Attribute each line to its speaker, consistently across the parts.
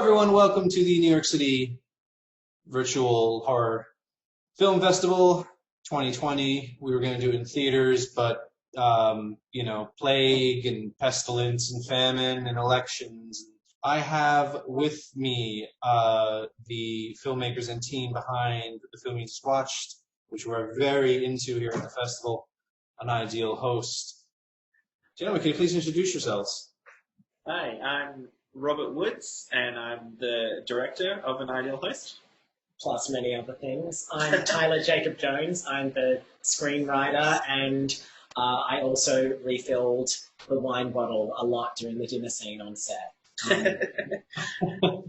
Speaker 1: everyone, welcome to the New York City Virtual Horror Film Festival 2020. We were going to do it in theaters, but plague and pestilence and famine and elections. I have with me the filmmakers and team behind the film you just watched, which we're very into here at the festival, An Ideal Host. Gentlemen, can you please introduce yourselves?
Speaker 2: Hi, I'm Robert Woods, and I'm the director of An Ideal Host.
Speaker 3: Plus many other things. I'm Tyler Jacob Jones. I'm the screenwriter, and I also refilled the wine bottle a lot during the dinner scene on set.
Speaker 1: Both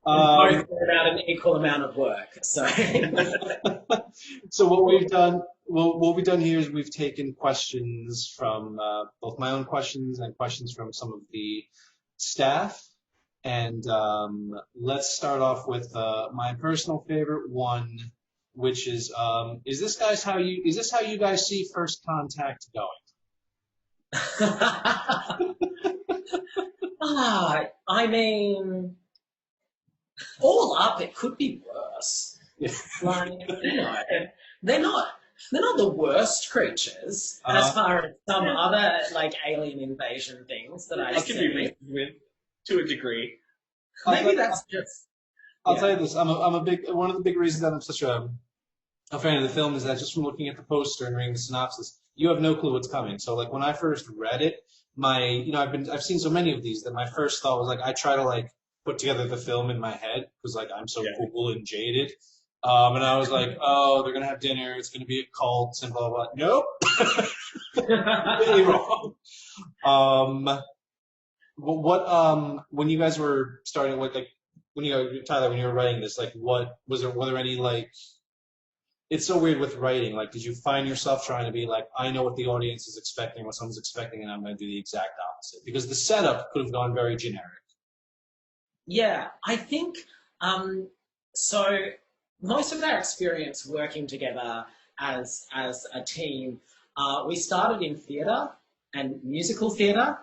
Speaker 3: about an equal amount of work. So,
Speaker 1: so what we've done here is we've taken questions from both my own questions and questions from some of the staff. And let's start off with my personal favorite one, which is this how you guys see First Contact going?
Speaker 3: I mean, all up, it could be worse. Like, they're not the worst creatures as far as some other like alien invasion things that I
Speaker 2: can be reasoned with to a degree.
Speaker 3: Maybe that's just.
Speaker 1: I'll tell you this. One of the big reasons that I'm such a fan of the film is that just from looking at the poster and reading the synopsis, you have no clue what's coming. So like when I first read it, I've seen so many of these that my first thought was like I try to like put together the film in my head because like I'm so cool and jaded. And I was like, oh, they're gonna have dinner. It's gonna be a cult and blah blah. Nope, completely wrong. When you guys were starting with Tyler, when you were writing this, like, were there any like? It's so weird with writing. Like, did you find yourself trying to be like, I know what the audience is expecting, what someone's expecting, and I'm going to do the exact opposite? Because the setup could have gone very generic.
Speaker 3: Yeah, I think so. Most of our experience working together as a team, we started in theatre and musical theatre,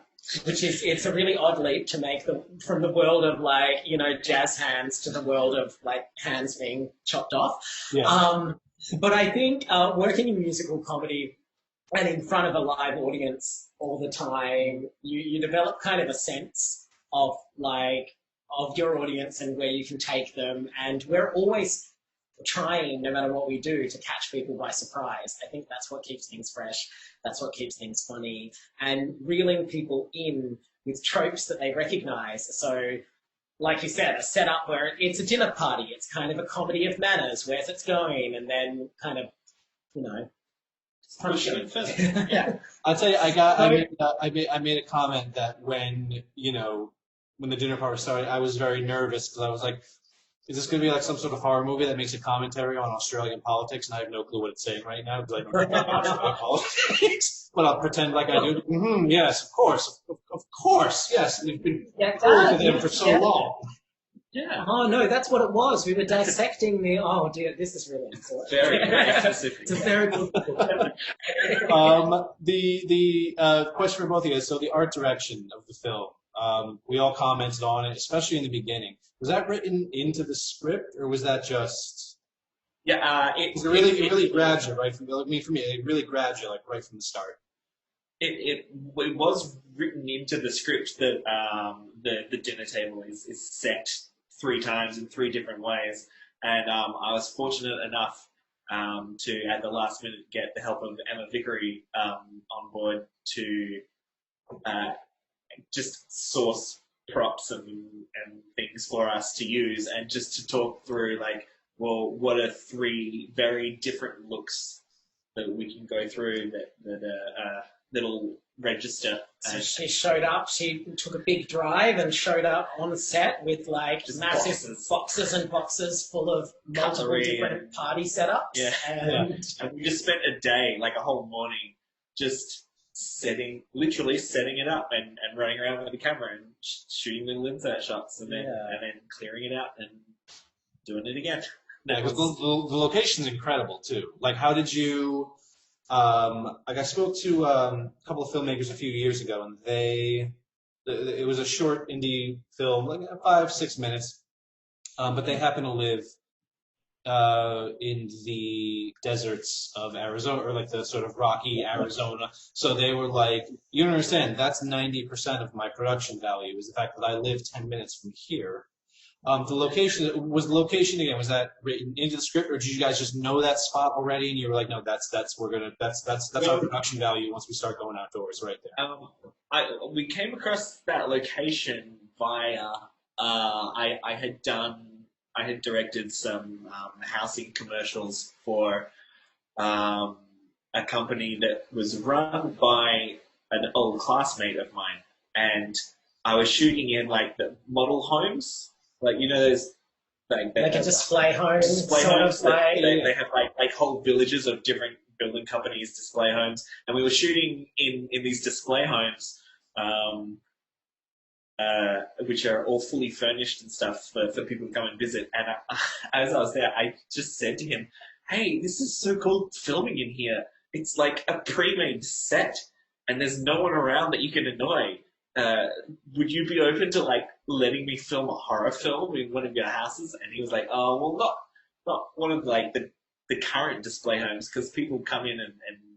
Speaker 3: which it's a really odd leap to make from the world of like, jazz hands to the world of like hands being chopped off.
Speaker 1: Yeah.
Speaker 3: But I think working in musical comedy and in front of a live audience all the time, you develop kind of a sense of your audience and where you can take them. And we're always trying, no matter what we do, to catch people by surprise. I think that's what keeps things fresh. That's what keeps things funny. And reeling people in with tropes that they recognize. So, like you said, a setup where it's a dinner party. It's kind of a comedy of manners. Where's it going? And then kind of,
Speaker 2: push it further.
Speaker 3: Yeah.
Speaker 1: I'll tell you, I made a comment that when the dinner party started, I was very nervous because I was like, is this going to be like some sort of horror movie that makes a commentary on Australian politics? And I have no clue what it's saying right now because I don't know about Australian politics. But I'll pretend like I do. Mm-hmm, yes, of course, yes. We've been with them for so long.
Speaker 3: Yeah. Oh no, that's what it was. We were dissecting the. Oh dear, this is really important.
Speaker 2: Very, very specific.
Speaker 3: It's a very good.
Speaker 1: The question for both of you guys. So the art direction of the film. We all commented on it, especially in the beginning. Was that written into the script, or was that just?
Speaker 2: Yeah,
Speaker 1: it really grabbed you right from. For me, it really grabbed you like right from the start.
Speaker 2: It was written into the script that the dinner table is set 3 times in 3 different ways, and I was fortunate enough to at the last minute get the help of Emma Vickery on board to just source props and things for us to use, and just to talk through like, well, what are 3 very different looks that we can go through that'll register.
Speaker 3: So she showed up. She took a big drive and showed up on set with like
Speaker 2: just
Speaker 3: massive boxes and boxes full of multiple
Speaker 2: Cutlery
Speaker 3: different party setups.
Speaker 2: Yeah.
Speaker 3: And
Speaker 2: we just spent a day, like a whole morning, just literally setting it up and running around with the camera and shooting little insert shots and then clearing it out and doing it again.
Speaker 1: Yeah, because the location's incredible too. Like, how did you? I spoke to a couple of filmmakers a few years ago, and they It was a short indie film, like 5-6 minutes, but they happen to live in the deserts of Arizona, or like the sort of rocky Arizona. So they were like, you don't understand, that's 90% of my production value is the fact that I live 10 minutes from here. The location again, was that written into the script, or did you guys just know that spot already and you were like, no, that's our production value once we start going outdoors right there?
Speaker 2: We came across that location via I had directed some housing commercials for a company that was run by an old classmate of mine, and I was shooting in like the model homes. Like, you know, there's like
Speaker 3: a display home.
Speaker 2: Display homes. They have like whole villages of different building companies' display homes, and we were shooting in these display homes, which are all fully furnished and stuff for people to come and visit. And as I was there, I just said to him, "Hey, this is so cool filming in here. It's like a pre-made set, and there's no one around that you can annoy. Would you be open to like letting me film a horror film in one of your houses?" And he was like, "Oh, well, not one of like the current display homes, because people come in and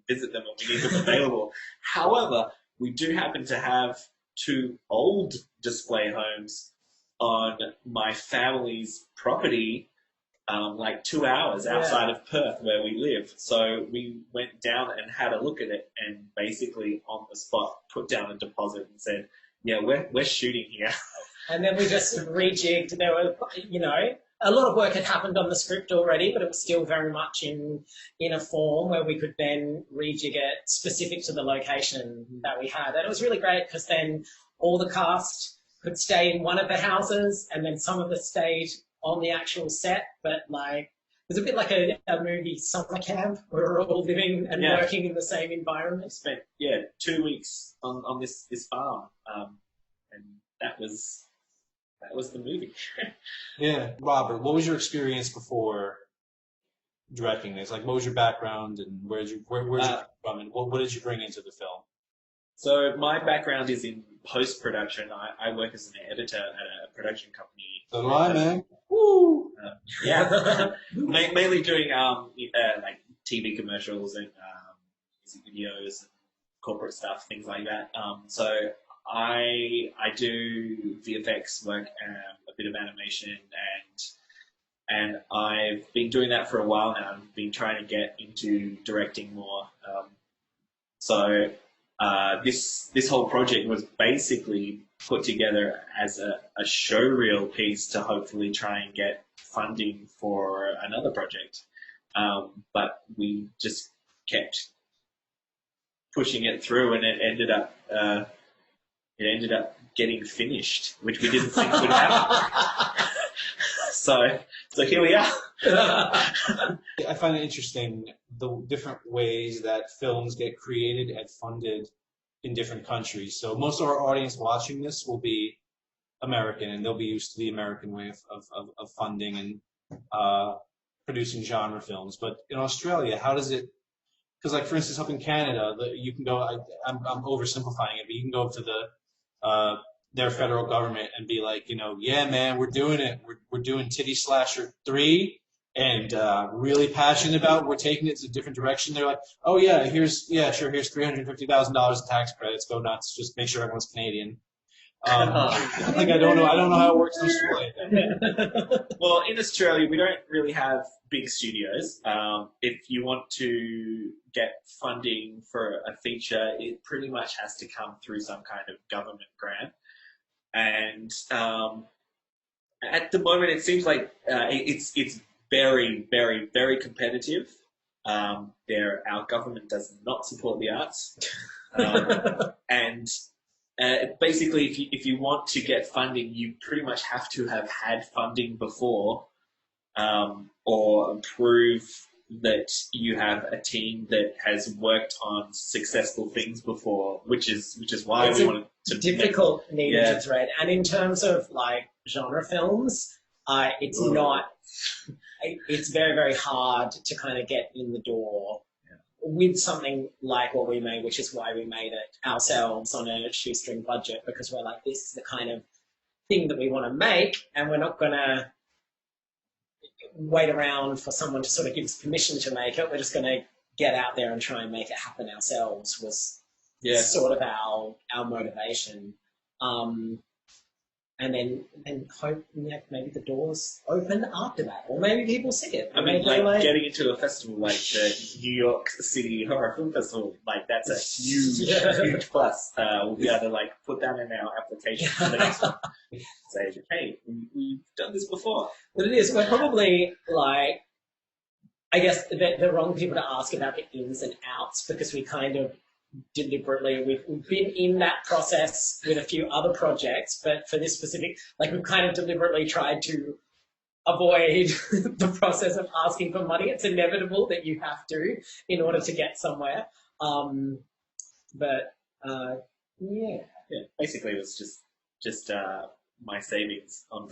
Speaker 2: visit them and we need them available. However, we do happen to have 2 old display homes on my family's property, like 2 hours outside of Perth where we live." So we went down and had a look at it, and basically on the spot put down a deposit and said, "Yeah, we're shooting here."
Speaker 3: And then we just rejigged. There were, you know, a lot of work had happened on the script already, but it was still very much in a form where we could then rejig it specific to the location that we had. And it was really great because then all the cast could stay in one of the houses, and then some of us stayed on the actual set. But like, it was a bit like a movie summer camp where we're all living and working in the same environment.
Speaker 2: I spent 2 weeks on this farm, and that was the movie.
Speaker 1: Yeah, Robert, what was your experience before directing this? Like, what was your background, and where'd you come from, and what did you bring into the film?
Speaker 2: So my background is in post-production. I work as an editor at a production company.
Speaker 1: So do I, man.
Speaker 2: Woo! Mainly doing like TV commercials and music videos and corporate stuff, things like that. So I do VFX work, a bit of animation, and I've been doing that for a while now. I've been trying to get into directing more. So this whole project was basically put together as a showreel piece to hopefully try and get funding for another project. But we just kept pushing it through, and it ended up getting finished, which we didn't think would happen. So here we are.
Speaker 1: I find it interesting the different ways that films get created and funded in different countries. So most of our audience watching this will be American, and they'll be used to the American way of funding and producing genre films. But in Australia, how does it? Because, like, for instance, up in Canada, you can go. I'm oversimplifying it, but you can go up to their federal government and be like, yeah, man, we're doing it. We're doing Titty Slasher 3, and really passionate about it. We're taking it to a different direction. They're like, oh yeah, here's $350,000 in tax credits. Go nuts. Just make sure everyone's Canadian. Like, I don't know how it works in Australia.
Speaker 2: Well, in Australia, we don't really have big studios. If you want to get funding for a feature, it pretty much has to come through some kind of government grant. And at the moment, it seems like it's very, very, very competitive. Our government does not support the arts, and basically, if you want to get funding, you pretty much have to have had funding before, or prove that you have a team that has worked on successful things before, which is why we wanted to
Speaker 3: difficult needle to thread. And in terms of like genre films, it's not. It's very, very hard to kind of get in the door with something like what we made, which is why we made it ourselves on a shoestring budget, because we're like, this is the kind of thing that we want to make, and we're not going to wait around for someone to sort of give us permission to make it. We're just going to get out there and try and make it happen ourselves was sort of our motivation. And then hope maybe the doors open after that, or maybe people see it.
Speaker 2: I mean, like getting into a festival like the New York City Horror Film Festival, like that's a huge plus. We'll be able to like put that in our application for the next one. Say, hey, we've done this before.
Speaker 3: But it is. We're probably like, I guess the wrong people to ask about the ins and outs, because we kind of deliberately, we've been in that process with a few other projects, but for this specific, like we've kind of deliberately tried to avoid the process of asking for money. It's inevitable that you have to in order to get somewhere. Yeah.
Speaker 2: Basically, it was just my savings on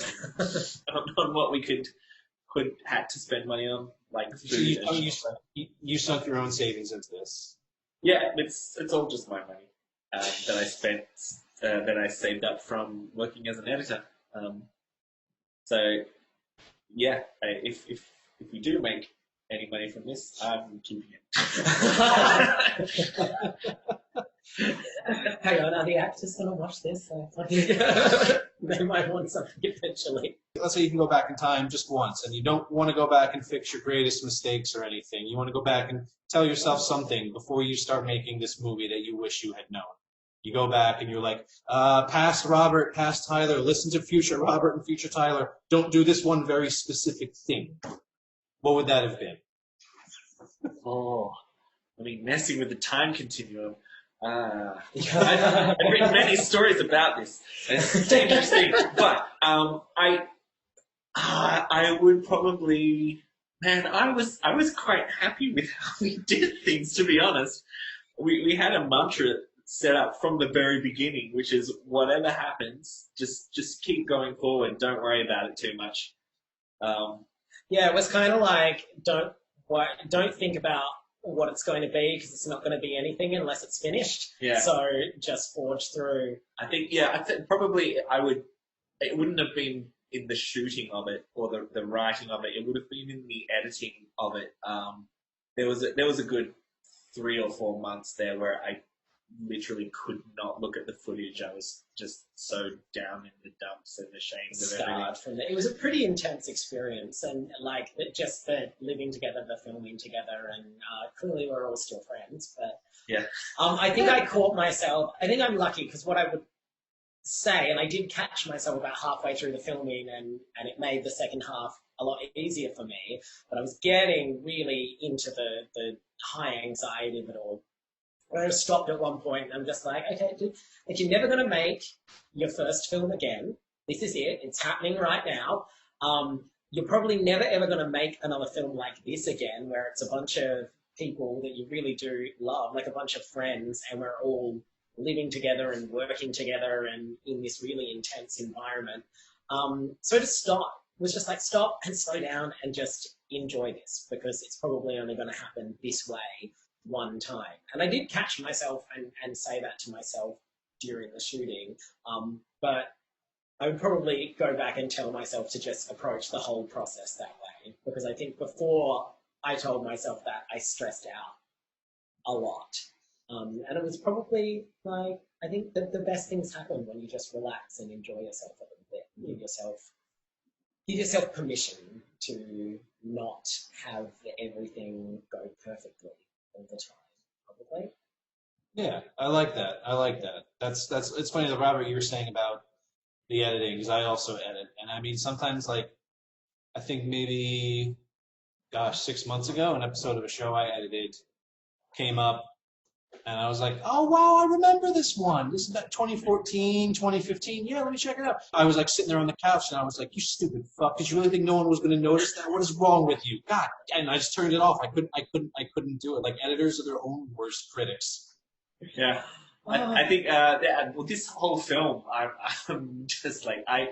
Speaker 2: on what we had to spend money on, like food.
Speaker 1: You sunk your own savings into this.
Speaker 2: Yeah, it's all just my money that I spent, that I saved up from working as an editor. So, yeah, if we do make any money from this, I'm keeping it.
Speaker 3: Hang on, are the actors going to watch this? They might want something eventually.
Speaker 1: Let's say you can go back in time just once, and you don't want to go back and fix your greatest mistakes or anything. You want to go back and tell yourself something before you start making this movie that you wish you had known. You go back and you're like, past Robert, past Tyler, listen to future Robert and future Tyler. Don't do this one very specific thing. What would that have been?
Speaker 2: Messing with the time continuum. I've written many stories about this. It's dangerous thing. But I would probably, I was quite happy with how we did things, to be honest. We had a mantra set up from the very beginning, which is whatever happens, just keep going forward. Don't worry about it too much.
Speaker 3: Yeah, it was kind of like don't think about what it's going to be, because it's not going to be anything unless it's finished.
Speaker 2: Yeah.
Speaker 3: So just forge through.
Speaker 2: I think probably it wouldn't have been in the shooting of it or the writing of it. It would have been in the editing of it. There was a good 3 or 4 months there where I literally could not look at the footage. I was just so down in the dumps and ashamed of everything.
Speaker 3: It was a pretty intense experience, and like just the living together, the filming together, and clearly we're all still friends. But
Speaker 2: yeah,
Speaker 3: I think I caught myself. I think I'm lucky, because what I would say, and I did catch myself about halfway through the filming, and it made the second half a lot easier for me. But I was getting really into the high anxiety of it all. I stopped at one point, and I'm just like, okay, dude, like, you're never going to make your first film again. This is it. It's happening right now. You're probably never, ever going to make another film like this again, where it's a bunch of people that you really do love, like a bunch of friends, and we're all living together and working together and in this really intense environment. So to stop was just like, stop and slow down and just enjoy this, because it's probably only going to happen this way one time. And I did catch myself and say that to myself during the shooting, but I would probably go back and tell myself to just approach the whole process that way, because I think before I told myself that, I stressed out a lot. And it was probably like, I think that the best things happen when you just relax and enjoy yourself a little bit. Give yourself permission to not have everything go perfectly all the time, probably.
Speaker 1: Yeah, I like that. That's it's funny that, Robert, you were saying about the editing, because I also edit, and I mean sometimes, like, I think maybe 6 months ago, an episode of a show I edited came up, and I was like, oh wow, I remember this one. This is about 2014, 2015. Yeah, let me check it out. I was like sitting there on the couch, and I was like, you stupid fuck, did you really think no one was going to notice that? What is wrong with you? God, and I just turned it off. I couldn't do it. Like, editors are their own worst critics.
Speaker 2: Yeah. I think this whole film, I'm just like, I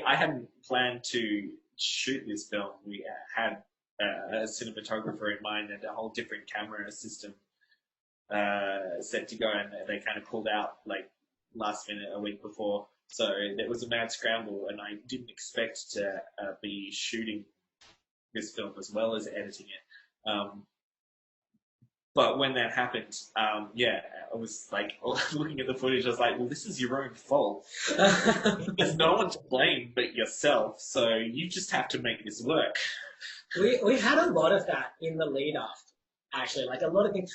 Speaker 2: hadn't planned to shoot this film. We had a cinematographer in mind and a whole different camera system set to go, and they kind of pulled out like last minute a week before. So it was a mad scramble, and I didn't expect to be shooting this film as well as editing it. But when that happened, yeah, I was like looking at the footage. I was like, "Well, this is your own fault. There's no one to blame but yourself. So you just have to make this work."
Speaker 3: We had a lot of that in the lead up, actually. Like a lot of things.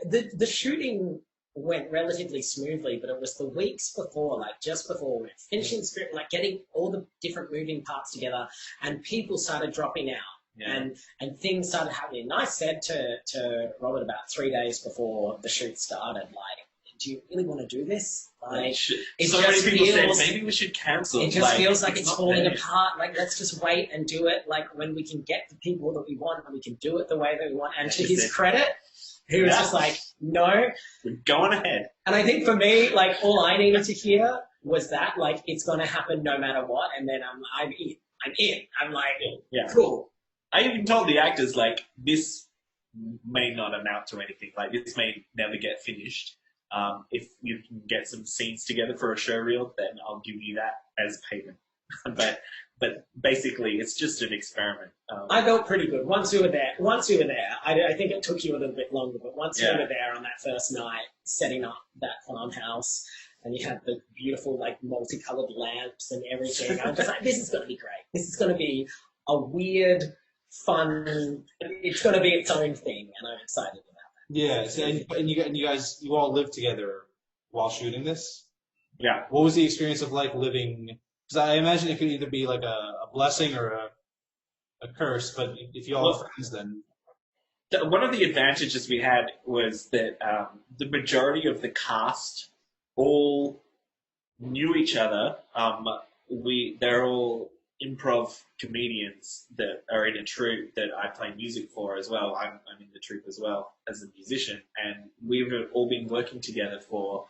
Speaker 3: The shooting went relatively smoothly, but it was the weeks before, like just before we were finishing the script, like getting all the different moving parts together, and people started dropping out.
Speaker 2: Yeah.
Speaker 3: And things started happening. And I said to Robert about 3 days before the shoot started, like, do you really want to do this? Like, it
Speaker 2: so many
Speaker 3: just
Speaker 2: people
Speaker 3: feels,
Speaker 2: said maybe we should cancel.
Speaker 3: it just feels like it's
Speaker 2: not
Speaker 3: falling
Speaker 2: there.
Speaker 3: apart. Like, let's just wait and do it. Like, when we can get the people that we want and we can do it the way that we want. And to his credit, he was just like, no.
Speaker 2: We're going ahead.
Speaker 3: And I think for me, like, all I needed to hear was that, like, it's going to happen no matter what. And then I'm in. I'm in. I'm like,
Speaker 2: Yeah.
Speaker 3: cool.
Speaker 2: I even told the actors, like, this may not amount to anything. Like, this may never get finished. If you can get some scenes together for a show reel, then I'll give you that as payment. but basically, it's just an experiment.
Speaker 3: I felt pretty good. Once we were there, I think it took you a little bit longer, but once we were there on that first night, setting up that farmhouse, and you had the beautiful, like, multicolored lamps and everything, I was just like, this is going to be great. This is going to be a weird, fun, it's going to be its own thing, and I'm excited about that.
Speaker 1: Yeah, so, and you guys, you all lived together while shooting this?
Speaker 2: Yeah.
Speaker 1: What was the experience of like living? Because I imagine it could either be like a blessing or a curse, but if you all are friends, then...
Speaker 2: One of the advantages we had was that the majority of the cast all knew each other. They're all improv comedians that are in a troupe that I play music for as well. I'm in the troupe as well as a musician, and we've all been working together for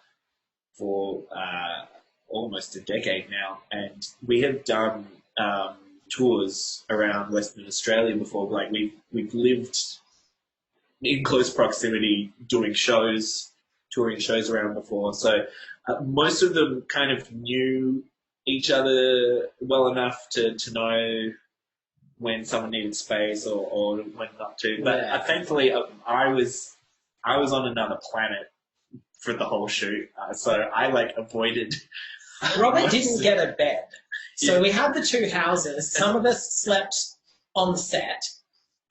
Speaker 2: almost a decade now, and we have done tours around Western Australia before. Like we've lived in close proximity doing shows, touring shows around before. So most of them kind of knew each other well enough to know when someone needed space or when not to. But thankfully, I was on another planet for the whole shoot, so I like avoided.
Speaker 3: Robert didn't get a bed, so we had the two houses. Some of us slept on set,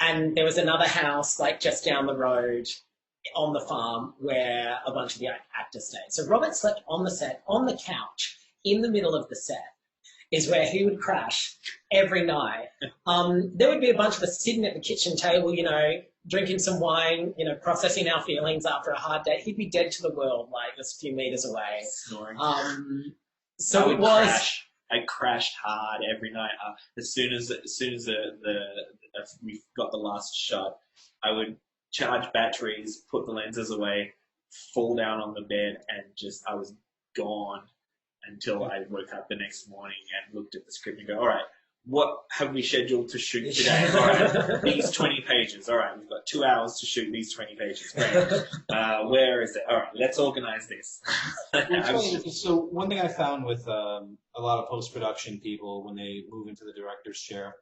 Speaker 3: and there was another house like just down the road on the farm where a bunch of the actors stayed. So Robert slept on the set, on the couch, in the middle of the set, is where he would crash every night. There would be a bunch of us sitting at the kitchen table, you know, drinking some wine, you know, processing our feelings after a hard day. He'd be dead to the world, like just a few meters away.
Speaker 2: Snoring.
Speaker 3: So it was.
Speaker 2: I crashed hard every night. As soon as we got the last shot, I would charge batteries, put the lenses away, fall down on the bed, and I was gone until I woke up the next morning and looked at the script and go, all right, what have we scheduled to shoot today? All right, these 20 pages. All right, we've got 2 hours to shoot these 20 pages. Great. Where is it? All right, let's organize this.
Speaker 1: So one thing I found with a lot of post-production people when they move into the director's chair,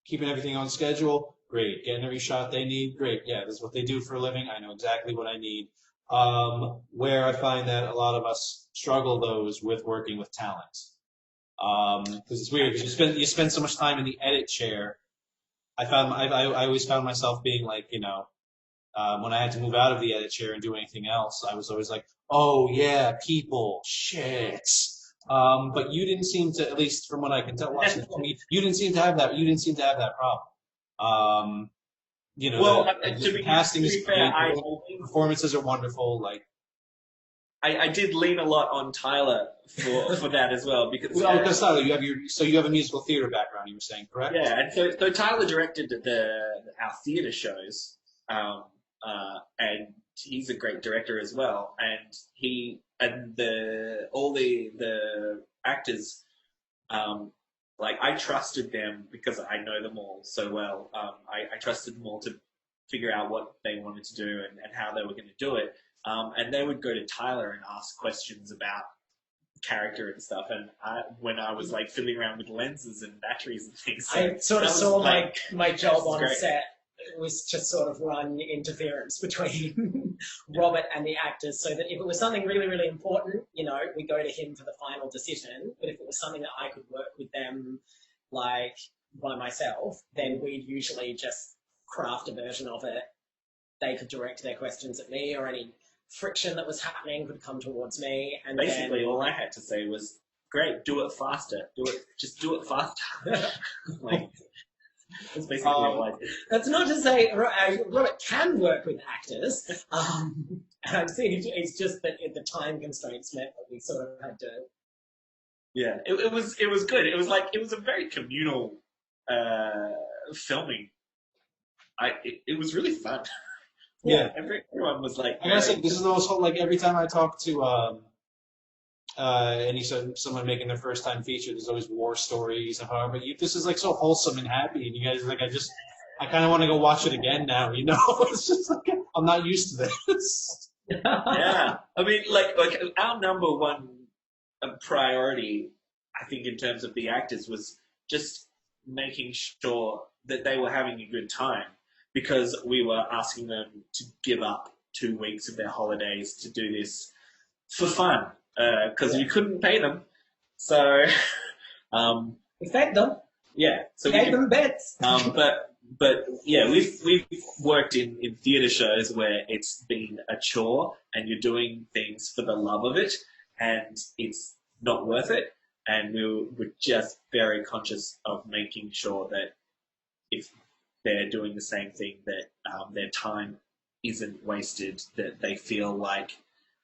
Speaker 1: keeping everything on schedule, great. Getting every shot they need, great. Yeah, this is what they do for a living. I know exactly what I need. Where I find that a lot of us struggle, though, is with working with talent. Because it's weird, because you spend so much time in the edit chair. I always found myself being like, you know, when I had to move out of the edit chair and do anything else, I was always like, oh yeah, people, shit. But you didn't seem to, at least from what I can tell watching the film, you didn't seem to have that. You didn't seem to have that problem. You know,
Speaker 2: well,
Speaker 1: the casting is great. Performances are wonderful. Like,
Speaker 2: I did lean a lot on Tyler for that as well because
Speaker 1: because Tyler, you have a musical theater background. You were saying, correct?
Speaker 2: Yeah, and so Tyler directed our theater shows, and he's a great director as well. And all the actors, like I trusted them because I know them all so well. I trusted them all to figure out what they wanted to do and how they were going to do it. And they would go to Tyler and ask questions about character and stuff. And when I was like fiddling around with lenses and batteries and things, so
Speaker 3: I sort of
Speaker 2: that was,
Speaker 3: saw
Speaker 2: like,
Speaker 3: my job on
Speaker 2: great.
Speaker 3: set was to sort of run interference between Robert and the actors, so that if it was something really, really important, you know, we go to him for the final decision. But if it was something that I could work with them, like by myself, then we'd usually just craft a version of it. They could direct their questions at me, or any friction that was happening could come towards me. And
Speaker 2: basically
Speaker 3: then,
Speaker 2: all I had to say was, "Great, do it faster. Just do it faster." Like, that's basically all I did.
Speaker 3: that's not to say Robert can work with actors. And I see it's just that the time constraints meant that we sort of had to.
Speaker 2: Yeah, it was good. It was a very communal filming. It was really fun.
Speaker 1: Yeah.
Speaker 2: Everyone was like,
Speaker 1: I gotta say, this is the most like every time I talk to someone making their first time feature, there's always war stories and however. This is like so wholesome and happy, and you guys like I kind of want to go watch it again now. You know, it's just like I'm not used to this.
Speaker 2: yeah. I mean, like our number one priority, I think, in terms of the actors, was just making sure that they were having a good time, because we were asking them to give up 2 weeks of their holidays to do this for fun, because we couldn't pay them. So,
Speaker 3: We fed them.
Speaker 2: yeah. So
Speaker 3: We gave them beds.
Speaker 2: but yeah, we've worked in theatre shows where it's been a chore and you're doing things for the love of it, and it's not worth it. And we were just very conscious of making sure that if they're doing the same thing, that their time isn't wasted, that they feel like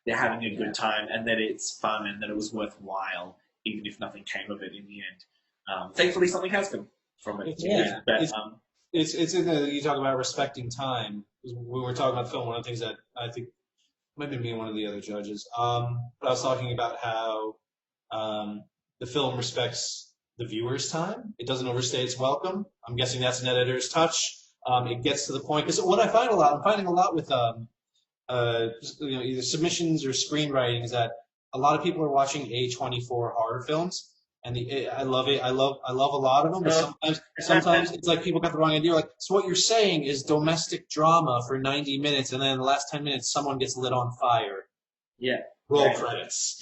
Speaker 2: they're having a good time and that it's fun and that it was worthwhile, even if nothing came of it in the end. Thankfully, something has come from it.
Speaker 3: Yeah.
Speaker 2: But,
Speaker 1: It's in the you talk about respecting time. We were talking about film. One of the things that I think might be me and one of the other judges. But I was talking about how the film respects the viewer's time. It doesn't overstay its welcome. I'm guessing that's an editor's touch. It gets to the point, because what I'm finding a lot with either submissions or screenwriting is that a lot of people are watching A24 horror films, and I love it. I love a lot of them, but sometimes it's like people got the wrong idea. Like, so what you're saying is domestic drama for 90 minutes, and then in the last 10 minutes, someone gets lit on fire.
Speaker 2: yeah.
Speaker 1: Roll credits.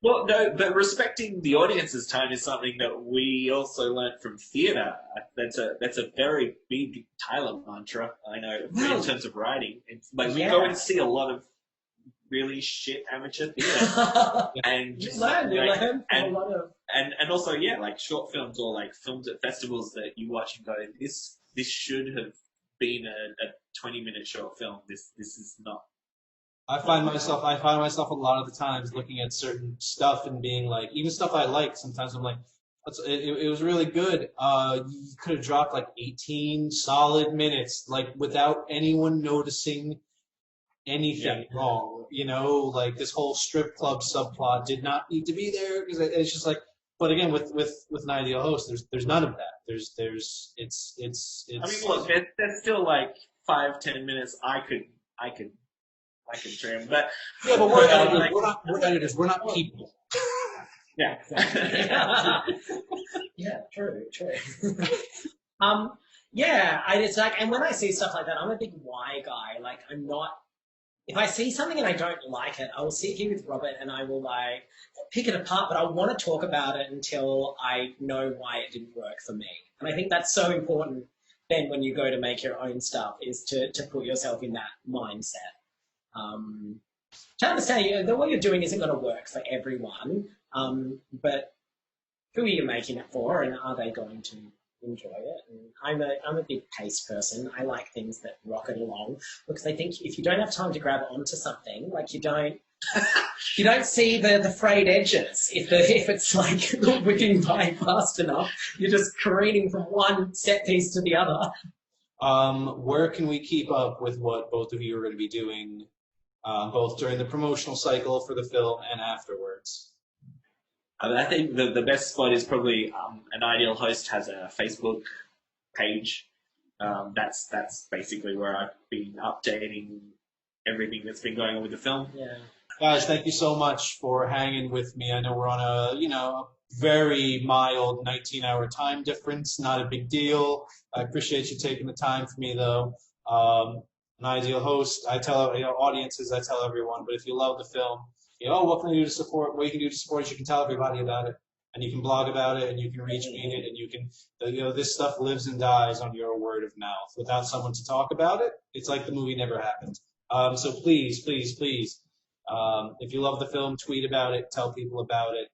Speaker 2: Well, no, but respecting the audience's time is something that we also learnt from theatre. That's a very big Tyler mantra, I know, in terms of writing. It's like we go and see a lot of really shit amateur theatre, and
Speaker 3: You learn
Speaker 2: and,
Speaker 3: a lot of.
Speaker 2: and also, yeah, like short films or like films at festivals that you watch and go, this should have been a 20-minute short film. This is not.
Speaker 1: I find myself a lot of the times looking at certain stuff and being like, even stuff I like, sometimes I'm like, it was really good. You could have dropped like 18 solid minutes, like without anyone noticing anything wrong. You know, like this whole strip club subplot did not need to be there, because it's just like. But again, with an ideal host, there's none of that. It's.
Speaker 2: I mean, look, there's still like 5-10 minutes I could trim, but
Speaker 1: Yeah, but we're editors. We're editors. We're not people.
Speaker 2: yeah.
Speaker 3: Yeah, true. Yeah, it's like, and when I see stuff like that, I'm a big why guy. Like, I'm not. If I see something and I don't like it, I will sit here with Robert and I will like pick it apart, but I want to talk about it until I know why it didn't work for me. And I think that's so important then when you go to make your own stuff, is to put yourself in that mindset. To understand that what you're doing isn't going to work for everyone, but who are you making it for, and are they going to enjoy it? And I'm a big pace person. I like things that rocket along, because I think if you don't have time to grab onto something, like you don't see the frayed edges. If it's like whipping by fast enough, you're just careening from one set piece to the other.
Speaker 1: Where can we keep up with what both of you are going to be doing, both during the promotional cycle for the film and afterwards?
Speaker 2: I think the best spot is probably an ideal host has a Facebook page, that's basically where I've been updating everything that's been going on with the film.
Speaker 3: Yeah.
Speaker 1: Guys, thank you so much for hanging with me. I know we're on a very mild 19-hour time difference, not a big deal. I appreciate you taking the time for me, though. An ideal host, I tell audiences, I tell everyone, but if you love the film, what can I do to support? What you can do to support is you can tell everybody about it, and you can blog about it, and you can reach me in it, and you can, this stuff lives and dies on your word of mouth. Without someone to talk about it, it's like the movie never happened. So please, please, please, if you love the film, tweet about it, tell people about it.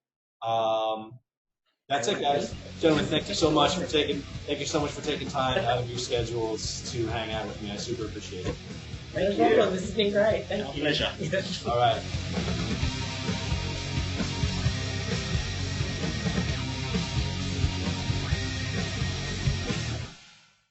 Speaker 1: That's it, guys. Gentlemen, thank you so much for taking time out of your schedules to hang out with me. I super appreciate it.
Speaker 3: No problem. This has been great. Thank you.
Speaker 2: Pleasure.
Speaker 1: All right.